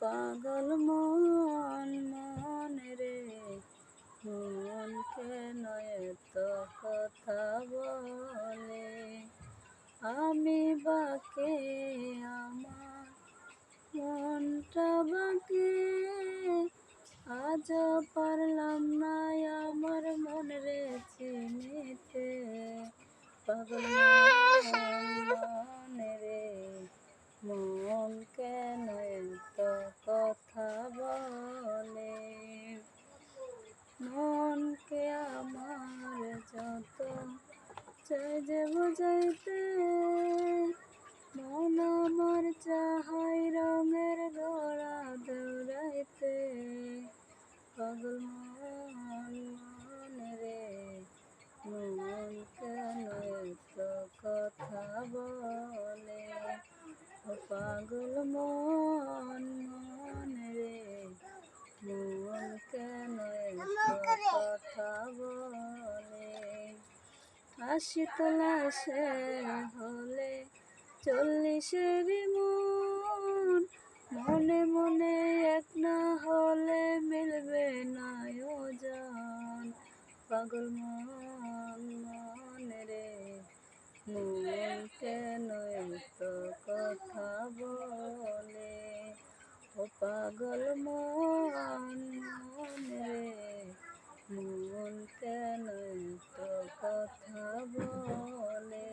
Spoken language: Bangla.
পাগল মন মন রে, মন কেন এত কথা বলে? আমি বাকে আমার মনটা বাকে, আজ পারলাম না আমার মন রে চিনিতে। পাগল মন রে, মন কেন এত কথা বলে? মনকে আমার যত চাই যে বুঝাইতে, মন আমার চাহাই রঙের ঘোড়া দৌড়াইতে। পাগল মন মন রে, মন কেন এত কথা বলে? ও পাগল মন মন রে, মন কেন এত কথা বলে? আশি তোলা সে হলে 40-এর মন, মনে মনে এক না হলে মিলবে না ওজন। পাগল মন মন রে, মন কেন এত কথা বলে? ও পাগল মন মন রে, মন কেন এত কথা বলে?